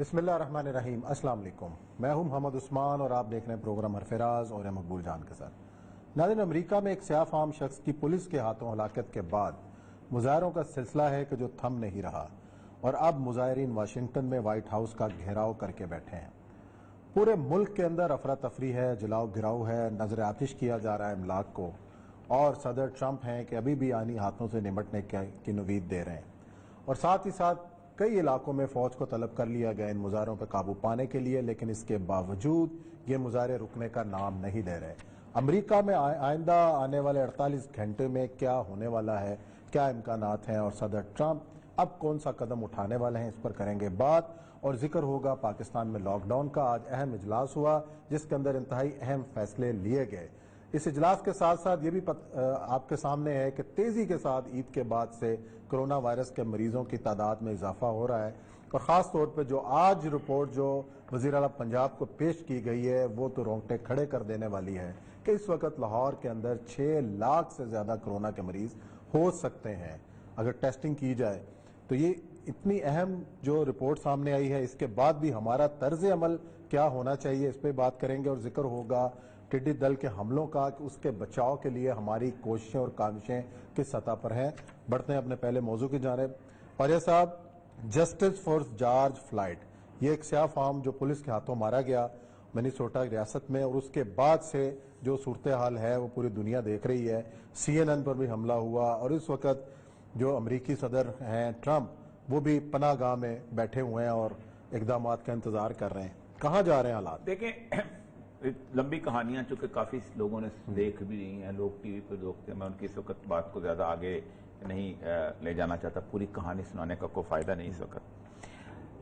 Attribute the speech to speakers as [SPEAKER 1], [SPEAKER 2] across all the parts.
[SPEAKER 1] بسم اللہ الرحمن الرحیم۔ السلام علیکم، میں ہوں محمد عثمان اور آپ دیکھ رہے ہیں پروگرام حرف راز اور مقبول جان کے ساتھ۔ ناظرین، امریکہ میں ایک سیاہ فام شخص کی پولیس کے ہاتھوں ہلاکت کے بعد مظاہروں کا سلسلہ ہے کہ جو تھم نہیں رہا، اور اب مظاہرین واشنگٹن میں وائٹ ہاؤس کا گھیراؤ کر کے بیٹھے ہیں۔ پورے ملک کے اندر افراتفری ہے، جلاؤ گراؤ ہے، نظر آتش کیا جا رہا ہے املاک کو، اور صدر ٹرمپ ہیں کہ ابھی بھی آنی ہاتھوں سے نمٹنے کی نوید دے رہے ہیں، اور ساتھ ہی ساتھ کئی علاقوں میں فوج کو طلب کر لیا گیا ان مظاہروں پر قابو پانے کے لیے، لیکن اس کے باوجود یہ مظاہرے رکنے کا نام نہیں لے رہے۔ امریکہ میں آئندہ آنے والے 48 گھنٹے میں کیا ہونے والا ہے، کیا امکانات ہیں، اور صدر ٹرمپ اب کون سا قدم اٹھانے والے ہیں، اس پر کریں گے بات، اور ذکر ہوگا پاکستان میں لاک ڈاؤن کا۔ آج اہم اجلاس ہوا جس کے اندر انتہائی اہم فیصلے لیے گئے۔ اس اجلاس کے ساتھ ساتھ یہ بھی آپ کے سامنے ہے کہ تیزی کے ساتھ عید کے بعد سے کرونا وائرس کے مریضوں کی تعداد میں اضافہ ہو رہا ہے، اور خاص طور پہ جو آج رپورٹ جو وزیر اعلیٰ پنجاب کو پیش کی گئی ہے وہ تو رونگٹے کھڑے کر دینے والی ہے کہ اس وقت لاہور کے اندر 6 لاکھ سے زیادہ کرونا کے مریض ہو سکتے ہیں اگر ٹیسٹنگ کی جائے۔ تو یہ اتنی اہم جو رپورٹ سامنے آئی ہے، اس کے بعد بھی ہمارا طرز عمل کیا ہونا چاہیے، اس پہ بات کریں گے، اور ذکر ہوگا ٹڈی دل کے حملوں کا کہ اس کے بچاؤ کے لیے ہماری کوششیں اور کاوشیں کس سطح پر ہیں۔ بڑھتے ہیں اپنے پہلے موضوع کی جانب۔ پاریہ صاحب، جسٹس فار جارج فلائیڈ، یہ ایک سیاہ فام جو پولیس کے ہاتھوں مارا گیا منیسوٹا ریاست میں، اور اس کے بعد سے جو صورتحال ہے وہ پوری دنیا دیکھ رہی ہے۔ CNN پر بھی حملہ ہوا، اور اس وقت جو امریکی صدر ہیں ٹرمپ، وہ بھی پناہ گاہ میں بیٹھے ہوئے ہیں اور اقدامات کا انتظار کر رہے ہیں۔ کہاں جا رہے ہیں حالات؟
[SPEAKER 2] دیکھیں، لمبی کہانیاں چونکہ کافی لوگوں نے دیکھ بھی رہی ہیں، لوگ ٹی وی پہ دیکھتے ہیں، میں ان کی اس وقت بات کو زیادہ آگے نہیں لے جانا چاہتا، پوری کہانی سنانے کا کوئی فائدہ نہیں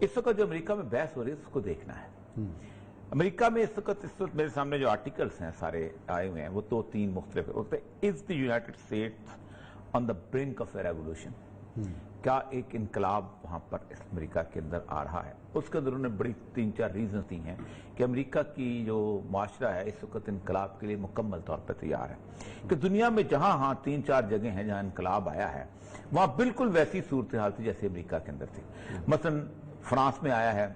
[SPEAKER 2] اس وقت جو امریکہ میں بحث ہو رہی ہے اس کو دیکھنا ہے۔ امریکہ میں اس وقت میرے سامنے جو آرٹیکلز ہیں سارے آئے ہوئے ہیں، وہ 2-3 مختلف ہوتے ہیں۔ Is the United States on the brink of a revolution? کیا ایک انقلاب وہاں پر امریکہ کے اندر آ رہا ہے؟ اس کے اندر انہوں نے بڑی 3-4 ریزنز دی ہیں کہ امریکہ کی جو معاشرہ ہے اس وقت انقلاب کے لیے مکمل طور پہ تیار ہے، کہ دنیا میں جہاں 3-4 جگہ ہیں جہاں انقلاب آیا ہے وہاں بالکل ویسی صورتحال تھی جیسے امریکہ کے اندر تھی۔ مثلا فرانس میں آیا ہے،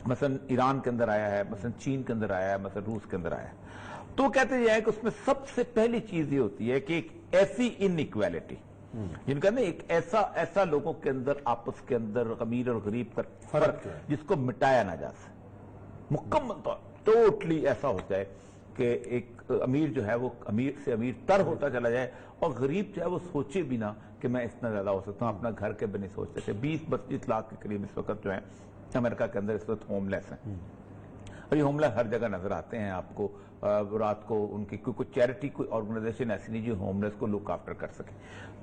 [SPEAKER 2] مثلا ایران کے اندر آیا ہے، مثلا چین کے اندر آیا ہے، مثلا روس کے اندر آیا ہے۔ تو کہتے ہیں کہ اس میں سب سے پہلی چیز یہ ہوتی ہے کہ ایک ایسی ان ایکویلٹی، جن کا ایک ایسا لوگوں کے اندر آپس کے اندر امیر اور غریب کا فرق جس کو مٹایا نہ جا سکے، مکمل طور ٹوٹلی ایسا ہوتا ہے کہ ایک امیر جو ہے وہ امیر سے امیر تر ہوتا چلا جائے، اور غریب جو ہے وہ سوچے بھی نہ کہ میں اتنا زیادہ ہو سکتا ہوں، اپنا گھر کے بھی نہیں سوچتے تھے۔ 20-25 لاکھ کے قریب اس وقت جو ہے امریکہ کے اندر اس وقت ہوم لیس ہیں، اور یہ ہوم لیس ہر جگہ نظر آتے ہیں آپ کو۔ رات کو ان کی کوئی چیریٹی، کوئی آرگنائزیشن ایسی نہیں جو ہوم لیس کو لک آفٹر کر سکے۔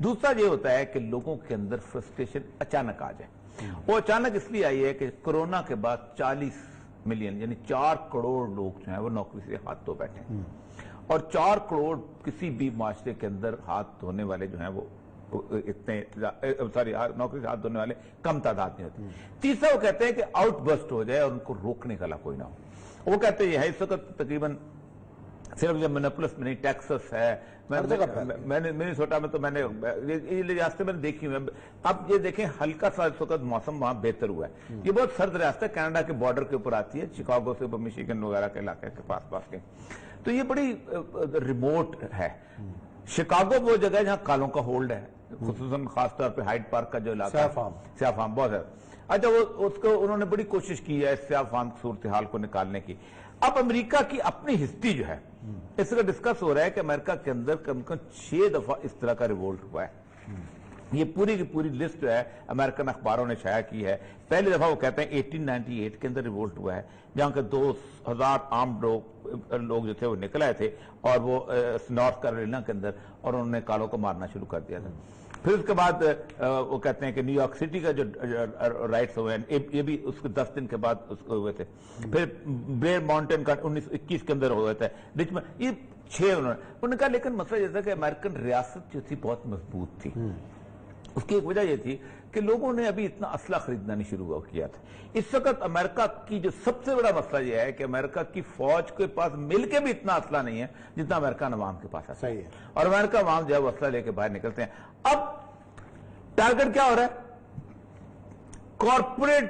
[SPEAKER 2] دوسرا یہ ہوتا ہے کہ لوگوں کے اندر فرسٹریشن اچانک آ جائے۔ وہ اچانک اس لیے آئی ہے کہ کرونا کے بعد 40 ملین یعنی 4 کروڑ لوگ جو ہیں وہ نوکری سے ہاتھ دھو بیٹھے ہیں، اور 4 کروڑ کسی بھی معاشرے کے اندر ہاتھ دھونے والے جو ہیں وہ نوکری سے ہاتھ دھونے والے کم تعداد نہیں ہوتے۔ تیسرا وہ کہتے ہیں کہ آؤٹ برسٹ ہو جائے اور ان کو روکنے کا کوئی نہ ہو۔ وہ کہتے ہیں اس وقت تقریباً صرف جب منیپولس میں نہیں، ٹیکسس ہے، منیسوٹا میں، تو میں نے یہ ریاستیں میں نے دیکھی ہوئی ہیں۔ اب یہ دیکھیں ہلکا سا اس وقت موسم وہاں بہتر ہوا ہے۔ یہ بہت سرد ریاست ہے، کینیڈا کے بارڈر کے اوپر آتی ہے، شکاگو سے میشیگن وغیرہ کے علاقے کے پاس کے، تو یہ بڑی ریموٹ ہے۔ شکاگو وہ جگہ ہے جہاں کالوں کا ہولڈ ہے، خصوصاً خاص طور پہ ہائیڈ پارک کا جو علاقہ ہے، سیاہ فام بہت ہے۔ اچھا، اس کو انہوں نے بڑی کوشش کی ہے اس سیاہ فام صورتحال کو نکالنے کی۔ اب امریکہ کی اپنی ہسٹری جو ہے اس کا ڈسکس ہو رہا ہے کہ امریکہ کے اندر کم از کم 6 دفعہ اس طرح کا ریولٹ ہوا ہے۔ یہ پوری کی پوری لسٹ جو ہے امریکن اخباروں نے شائع کی ہے۔ پہلی دفعہ وہ کہتے ہیں 1898 کے اندر ریولٹ ہوا ہے، جہاں کے 2000 عام لوگ جو تھے وہ نکل آئے تھے، اور وہ نارتھ کیرولینا کے اندر، اور انہوں نے کالوں کو مارنا شروع کر دیا تھا۔ پھر اس کے بعد وہ کہتے ہیں کہ نیو یارک سٹی کا جو رائٹس ہوئے ہیں یہ بھی اس کے 10 دن کے بعد اس کو ہوئے تھے۔ پھر بیر ماؤنٹین کا 1921 کے اندر ہوئے تھے، یہ 6 انہوں نے کہا۔ لیکن مسئلہ یہ تھا کہ امریکن ریاست جو تھی بہت مضبوط تھی۔ اس کی ایک وجہ یہ تھی کہ لوگوں نے ابھی اتنا اسلحہ خریدنا نہیں شروع کیا تھا۔ اس وقت امریکہ کی جو سب سے بڑا مسئلہ یہ ہے کہ امریکہ کی فوج کے پاس مل کے بھی اتنا اسلحہ نہیں ہے جتنا امریکن عوام کے پاس ہے۔ صحیح ہے، اور امریکہ عوام جو ہے وہ اسلحہ لے کے باہر نکلتے ہیں۔ اب ٹارگٹ کیا ہو رہا ہے؟ کارپوریٹ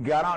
[SPEAKER 2] 11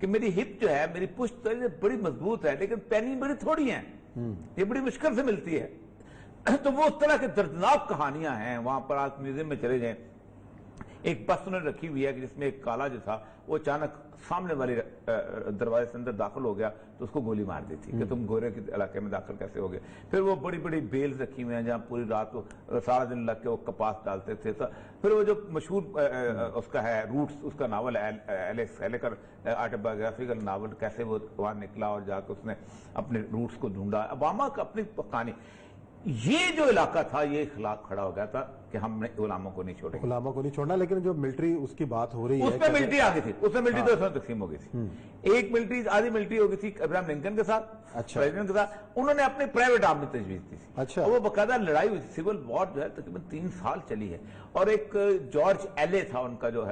[SPEAKER 2] کہ میری ہپ جو ہے, میری پشت بڑی مضبوط ہے لیکن پینی بڑی تھوڑی ہیں, یہ بڑی مشکل سے ملتی ہے. تو وہ اس طرح کے دردناک کہانیاں ہیں. وہاں پر آپ میوزیم میں چلے جائیں, ایک بس انہوں نے رکھی ہوئی ہے کہ جس میں ایک کالا جو تھا وہ اچانک سامنے والی دروازے سے اندر داخل ہو گیا تو اس کو گولی مار دی تھی کہ تم گورے کے علاقے میں داخل کیسے ہو گئے. پھر وہ بڑی بڑی بیلز رکھی ہوئی ہیں جہاں پوری رات کو سارا دن لگ کے وہ کپاس ڈالتے تھے. پھر وہ جو مشہور اس کا ہے روٹس, اس کا ناول ہے ایلیکس ہیلے کا آٹوبایوگرافیکل ناول, کیسے وہ وہاں نکلا اور جا کے اس نے اپنے روٹس کو ڈھونڈا. اوباما کا اپنی کہانی. یہ جو علاقہ تھا یہ اخلاق کھڑا ہو گیا تھا کہ ہم نے غلاموں کو نہیں چھوڑے,
[SPEAKER 1] غلاموں کو نہیں چھوڑنا. لیکن جو ملٹری اس کی بات ہو رہی ہے,
[SPEAKER 2] اس میں ملٹری آگئی تھی, اس میں ملٹری تو اس میں تقسیم ہو گئی تھی. ایک ملٹری, آدھی ملٹری ہو گئی تھی ابراہم لنکن کے ساتھ, پریزیڈنٹ کے ساتھ. انہوں نے اپنے پرائیویٹ آرمی تجویز دی تھی.
[SPEAKER 1] اچھا.
[SPEAKER 2] وہ باقاعدہ لڑائی ہوئی تھی, سول وار جو ہے تقریباً 3 سال چلی ہے. اور ایک جارج ایلے تھا ان کا جو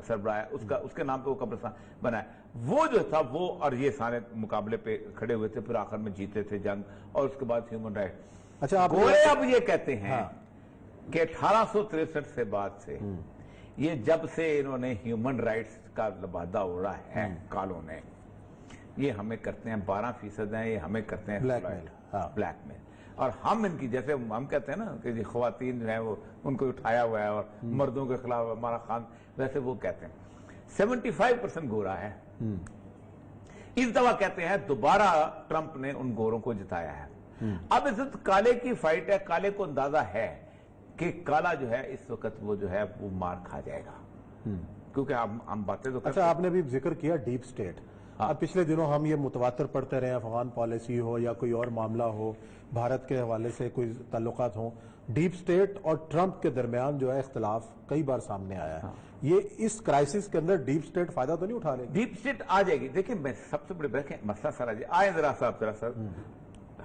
[SPEAKER 2] سربراہ, اس کے نام پہ وہ قبرستان بنا ہے. وہ جو تھا وہ اور یہ سارے مقابلے پہ کھڑے ہوئے تھے, پھر آخر میں جیتے تھے جنگ, اور اس کے بعد ہیومن رائٹ.
[SPEAKER 1] اچھا,
[SPEAKER 2] گورے اب یہ کہتے ہیں کہ 1863 سے بعد سے یہ جب سے انہوں نے ہیومن رائٹس کا لبادہ اڑا ہے کالوں نے, یہ ہمیں کرتے ہیں 12% ہیں, یہ ہمیں کرتے ہیں بلیک میل. اور ہم ان کی, جیسے ہم کہتے ہیں نا کہ خواتین جو ہیں وہ ان کو اٹھایا ہوا ہے اور مردوں کے خلاف ہمارا خان, ویسے وہ کہتے ہیں 75% گورا ہے. اس دفعہ کہتے ہیں دوبارہ ٹرمپ نے ان گوروں کو جتایا ہے. اب اس وقت کالے کی فائٹ ہے. کالے کو اندازہ ہے کہ کالا جو ہے اس وقت وہ جو ہے وہ مار کھا جائے گا, کیونکہ ہم باتیں تو.
[SPEAKER 1] اچھا, آپ نے بھی ذکر کیا ڈیپ سٹیٹ. اب پچھلے دنوں ہم یہ متواتر پڑھتے رہے, افغان پالیسی ہو یا کوئی اور معاملہ ہو, بھارت کے حوالے سے کوئی تعلقات ہوں, ڈیپ سٹیٹ اور ٹرمپ کے درمیان جو ہے اختلاف کئی بار سامنے آیا ہے. یہ اس کرائسس کے اندر ڈیپ سٹیٹ فائدہ تو نہیں اٹھا رہے؟
[SPEAKER 2] ڈیپ سٹیٹ آ جائے گی. دیکھیں میں سب سے بڑے مسئلہ سارا جی آئے ذرا سا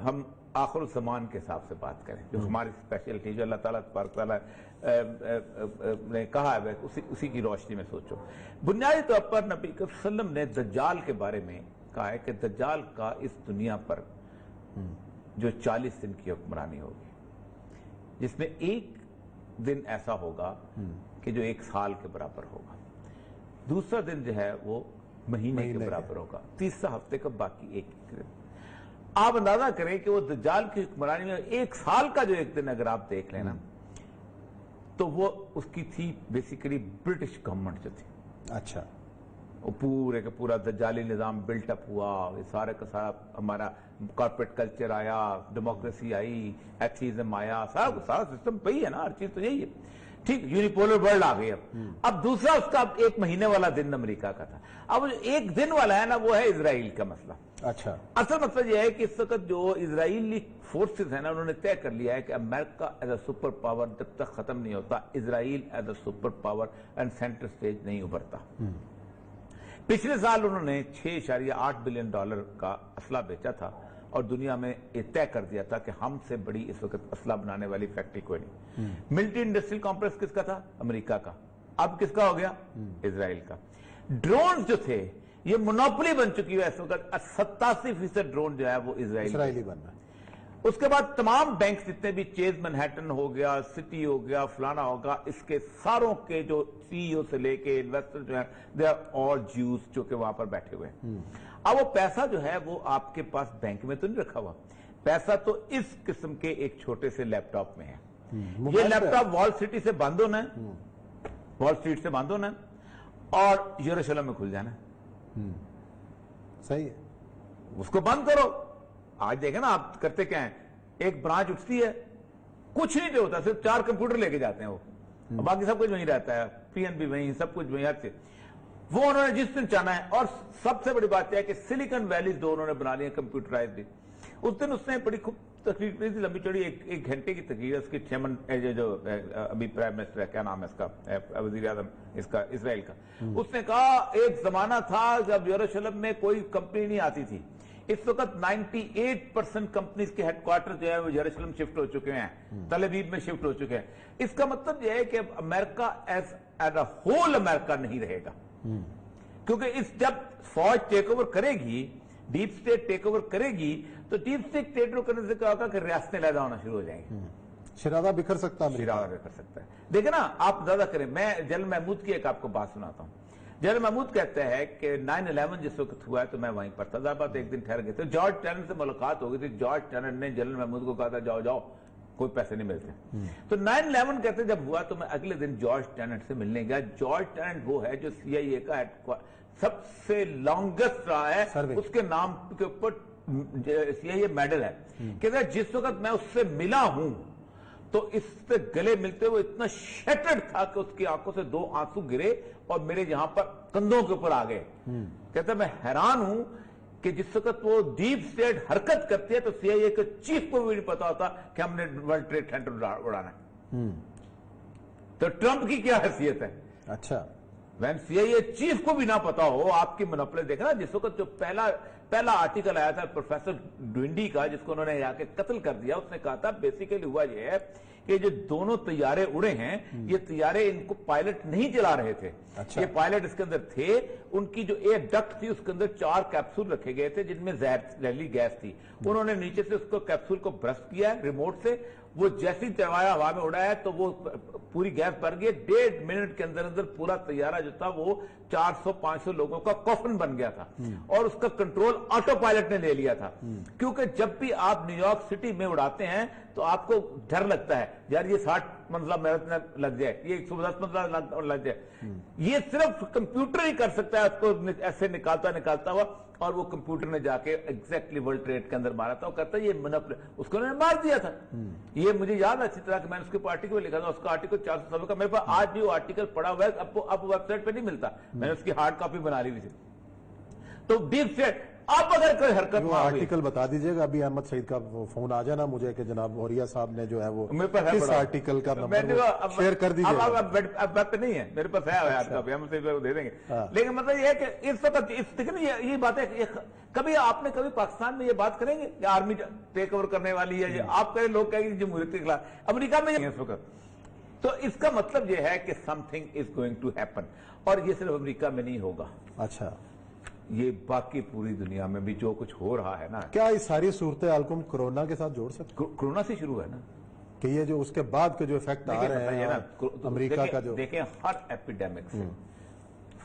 [SPEAKER 2] ہم آخر الزمان کے حساب سے بات کریں, جو ہماری اسپیشلٹی جو اللہ تعالیٰ تبارک تعالیٰ نے کہا ہے اسی کی روشنی میں سوچو. بنیادی طور پر نبی صلی اللہ علیہ وسلم نے دجال کے بارے میں کہا ہے کہ دجال کا اس دنیا پر جو 40 دن کی حکمرانی ہوگی, جس میں ایک دن ایسا ہوگا کہ جو 1 سال کے برابر ہوگا, دوسرا دن جو ہے وہ مہینے کے برابر ہوگا, تیسرا ہفتے کا, باقی ایک دن. آپ اندازہ کریں کہ وہ دجال کی حکمرانی میں 1 سال کا جو ایک دن اگر آپ دیکھ لینا تو وہ اس کی تھی بیسیکلی برٹش گورنمنٹ جو تھی.
[SPEAKER 1] اچھا,
[SPEAKER 2] وہ پورے کا پورا دجالی نظام بلٹ اپ ہوا, یہ سارے کا سارا ہمارا کارپوریٹ کلچر آیا, ڈیموکریسی آئی, ایتھیزم آیا, سارا سسٹم وہی ہے نا, ہر چیز تو یہی ہے. ٹھیک, یونیپولر ورلڈ آ گئی. اب دوسرا اس کا 1 مہینے والا دن امریکہ کا تھا. اب 1 دن والا ہے نا, وہ ہے اسرائیل کا مسئلہ.
[SPEAKER 1] اچھا,
[SPEAKER 2] اصل مقصد یہ ہے کہ اس وقت جو اسرائیلی فورسز ہیں نا, انہوں نے طے کر لیا ہے کہ امریکہ ایز اے سپر پاور جب تک ختم نہیں ہوتا, اسرائیل as a super power and centre stage نہیں ابھرتا. پچھلے سال انہوں نے $6.8 بلین کا اسلحہ بیچا تھا اور دنیا میں یہ طے کر دیا تھا کہ ہم سے بڑی اس وقت اسلحہ بنانے والی فیکٹری کوئی نہیں. ملٹری انڈسٹریل کمپلیکس کس کا تھا؟ امریکہ کا. اب کس کا ہو گیا؟ اسرائیل کا. ڈرونز جو تھے یہ منوپلی بن چکی ہے اس وقت, 87% ڈرون جو ہے وہ اسرائیلی بن رہا ہے. اس کے بعد تمام بینک جتنے بھی, چیز منہیٹن ہو گیا, سٹی ہو گیا, فلانا ہوگا, اس کے ساروں کے جو سی ای او سے لے کے انویسٹر جو ہیں دے آر آل جیوز جو کہ وہاں پر بیٹھے ہوئے ہیں. اب وہ پیسہ جو ہے وہ آپ کے پاس بینک میں تو نہیں رکھا ہوا, پیسا تو اس قسم کے ایک چھوٹے سے لیپ ٹاپ میں ہے. یہ لیپ ٹاپ وال سٹی سے بند ہونا ہے, وال اسٹریٹ سے بند ہونا ہے اور یروشلم میں کھل جانا ہے.
[SPEAKER 1] صحیح ہے,
[SPEAKER 2] اس کو بند کرو. آج دیکھیں نا آپ کرتے کیا ہیں, ایک برانچ اٹھتی ہے, کچھ نہیں ہوتا, صرف 4 کمپیوٹر لے کے جاتے ہیں وہ, باقی سب کچھ وہیں رہتا ہے, پی این بی وہیں, سب کچھ وہیں سے. وہ انہوں نے جس دن چاہنا ہے. اور سب سے بڑی بات یہ ہے کہ سلیکن ویلیز 2 انہوں نے بنا لی ہیں کمپیوٹرائز بھی. اس دن اس نے بڑی خوب تقریر کی تھی, لمبی چوڑی 1 گھنٹے کی تقریر. اس کی چیئرمین جو ابھی پرائم منسٹر ہے, کیا نام ہے اس کا, وزیر اعظم اس کا اسرائیل کا, اس نے کہا ایک زمانہ تھا جب یروشلم میں کوئی کمپنی نہیں آتی تھی. اس وقت 98% کمپنیز کے ہیڈ کوارٹر جو ہے وہ یروشلم شفٹ ہو چکے ہیں, تل ابیب میں شفٹ ہو چکے ہیں. اس کا مطلب یہ ہے کہ امریکہ ایز اے ہول امریکہ نہیں رہے گا, کیونکہ جب فوج ٹیک اوور کرے گی, ڈیپ سٹیٹ ٹیک اوور کرے گی, تو ڈیپ سٹیٹ ٹیک اوور کرنے سے کیا ہوگا کہ ریاستیں علیحدہ ہونا شروع ہو جائیں گی.
[SPEAKER 1] شرادہ بکھر سکتا ہے,
[SPEAKER 2] شرادہ بکھر سکتا ہے. دیکھیں نا آپ زیادہ کریں, میں جنرل محمود کی ایک آپ کو بات سناتا ہوں. جنرل محمود کہتے ہیں کہ 9/11 جس وقت ہوا ہے تو میں وہیں پر تھا، ضابط ایک دن ٹھہر گئے تھے، جارج ٹینٹ سے ملاقات ہو گئی تھی، جارج ٹینٹ نے جنرل محمود کو کہا تھا جاؤ جاؤ کوئی پیسے نہیں ملتے، تو 9/11 کہتے جب ہوا تو میں اگلے دن جارج ٹینٹ سے ملنے گیا۔ جارج ٹینٹ وہ ہے جو CIA کا سب سے لانگسٹ رہا ہے، اس کے نام کے اوپر CIA میڈل ہے، کہتا ہے جس وقت میں اس سے ملا ہوں تو اس سے گلے ملتے ہوئے اتنا شیٹرڈ تھا کہ اس کی آنکھوں سے 2 آنسو گرے اور میرے یہاں پر کندھوں کے اوپر آ گئے۔ کہتا ہے میں حیران ہوں کہ جس وقت وہ ڈیپ اسٹیٹ حرکت کرتی ہے تو CIA کے چیف کو بھی نہیں پتا ہوتا کہ ہم نے ورلڈ ٹریڈ سینٹر اڑانا ہے، تو ٹرمپ کی کیا حیثیت ہے؟
[SPEAKER 1] اچھا،
[SPEAKER 2] وین CIA چیف کو بھی نہ پتا ہو آپ کی منوپلے دیکھنا، جس وقت جو پہلا آرٹیکل آیا تھا پروفیسر ڈوینڈی کا جس کو انہوں نے آ کے قتل کر دیا، اس نے کہا تھا بیسیکلی ہوا یہ ہے کہ جو دونوں طیارے اڑے ہیں یہ طیارے ان کو پائلٹ نہیں چلا رہے تھے، یہ پائلٹ اس کے اندر تھے، ان کی جو ایئر ڈکٹ تھی اس کے اندر 4 کیپسول رکھے گئے تھے جن میں زہریلی گیس تھی، انہوں نے نیچے سے اس کو کیپسول کو برسٹ کیا ریموٹ سے، وہ جیسی طیارہ ہوا میں اڑا ہے تو وہ پوری گیس بھر گئی، 1.5 منٹ کے اندر اندر پورا طیارہ جو تھا وہ 400-500 لوگوں کا کافن بن گیا تھا، اور اس کا کنٹرول آٹو پائلٹ نے لے لیا تھا، کیونکہ جب بھی آپ نیو یارک سٹی میں اڑاتے ہیں تو آپ کو ڈر لگتا ہے یار یہ 60 منزلہ میرا لگ جائے، یہ 110 منزلہ لگ جائے، یہ صرف کمپیوٹر ہی کر سکتا ہے اس کو ایسے نکالتا ہوا، اور وہ کمپیوٹر نے جا کے ایگزیکٹلی ورلڈ ٹریڈ کے اندر مارا تھا، وہ کہتا ہے یہ منپل اس کو انہوں نے مار دیا تھا، یہ مجھے یاد ہے اچھی طرح کہ میں نے اس کے آرٹیکل میں لکھا تھا، اس کا آرٹیکل 400 صفحے کا، میرے پاس آج بھی وہ آرٹیکل پڑا ہوا ہے، اب ویب سائٹ پہ نہیں ملتا، میں نے اس کی ہارڈ کاپی بنا لی ہوئی تھی، تو ڈیپ اسٹیٹ اب اگر کوئی حرکت
[SPEAKER 1] وہ آرٹیکل بتا دیجئے گا، ابھی احمد سعید کا فون آ جانا مجھے کہ جناب اوریا صاحب نے جو ہے وہ کس آرٹیکل کا نمبر شیئر کر دیجئے گا،
[SPEAKER 2] اب ویب پہ نہیں ہے میرے پاس ہے ہارڈ کاپی، احمد سعید کو دے دیں گے، لیکن مطلب یہ ہے کہ اس وقت یہ باتیں کبھی آپ نے کبھی پاکستان میں یہ بات کریں گے کہ آرمی ٹیک اوور کرنے والی ہے، آپ کہیں لوگ کہیں گے جمہوریت کے خلاف، امریکہ میں اس وقت، تو اس کا مطلب یہ ہے کہ something is going to happen, اور یہ صرف امریکہ میں نہیں ہوگا،
[SPEAKER 1] اچھا
[SPEAKER 2] یہ باقی پوری دنیا میں بھی جو کچھ ہو رہا ہے نا،
[SPEAKER 1] کیا اس ساری صورتحال کو کرونا کے ساتھ جوڑ سکتے؟
[SPEAKER 2] کرونا سے شروع ہے نا،
[SPEAKER 1] کہ یہ جو اس کے بعد کے جو ایفیکٹ آ رہے ہیں امریکہ کا جو
[SPEAKER 2] دیکھیں ہر ایپیڈیمک سے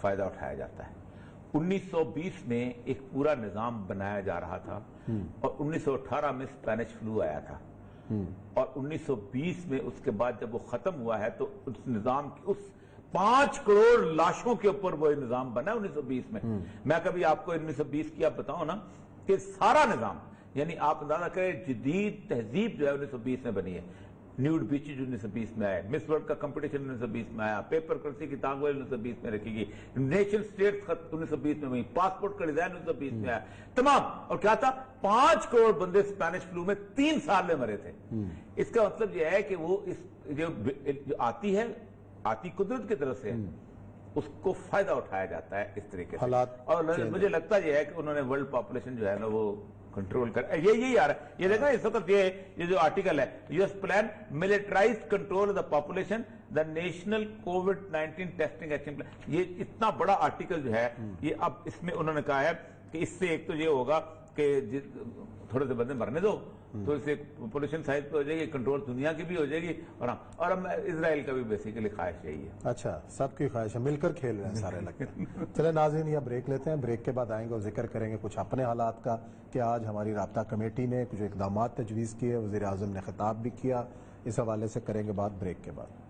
[SPEAKER 2] فائدہ اٹھایا جاتا ہے، 1920 میں ایک پورا نظام بنایا جا رہا تھا، اور 1918 میں اسپینش فلو آیا تھا، اور 1920 میں اس کے بعد جب وہ ختم ہوا ہے تو اس نظام کی اس 5 کروڑ لاشوں کے اوپر وہ نظام بنا 1920 میں کبھی آپ کو 1920 کی آپ بتاؤں نا کہ سارا نظام، یعنی آپ اندازہ کریں جدید تہذیب جو ہے 1920 میں بنی ہے، نیوڈ بیچز 1920 میں آئے، مس ورلڈ کا کمپٹیشن 1920 میں آیا، پیپر کرنسی کی تانگوئی 1920 میں رکھی گئی، نیشن سٹیٹ خط 1920 میں ہوئی، پاسپورٹ کا ڈیزائن 1920 میں آیا، تمام، اور کیا تھا 5 کروڑ بندے اسپینش فلو میں 3 سال میں مرے تھے، اس کا مطلب یہ ہے کہ وہ جو آتی قدرت کی طرف سے اس کو فائدہ اٹھایا جاتا ہے اس طریقے سے، اور مجھے لگتا یہ ہے کہ انہوں نے ورلڈ پاپولیشن جو ہے نا وہ کنٹرول کر، یہی آ رہا ہے، یہ دیکھنا اس وقت یہ جو آرٹیکل ہے US plan militarized control of the population the national کووڈ-19 ٹیسٹنگ ایکشن پلان، یہ اتنا بڑا آرٹیکل جو ہے یہ اب اس میں انہوں نے کہا ہے کہ اس سے ایک تو یہ ہوگا کہ تھوڑے سے بندے مرنے دو تو اس سے پاپولیشن سائز پہ ہو جائے گی، کنٹرول دنیا کی بھی ہو جائے گی، اور ہم اسرائیل کا بھی بیسیکلی خواہش یہی ہے۔
[SPEAKER 1] اچھا، سب کی خواہش ہے، مل کر کھیل رہے ہیں سارے لگتے ہیں۔ چلے ناظرین، یہ بریک لیتے ہیں، بریک کے بعد آئیں گے اور ذکر کریں گے کچھ اپنے حالات کا کہ آج ہماری رابطہ کمیٹی نے کچھ اقدامات تجویز کیے، وزیر اعظم نے خطاب بھی کیا، اس حوالے سے کریں گے بات بریک کے بعد۔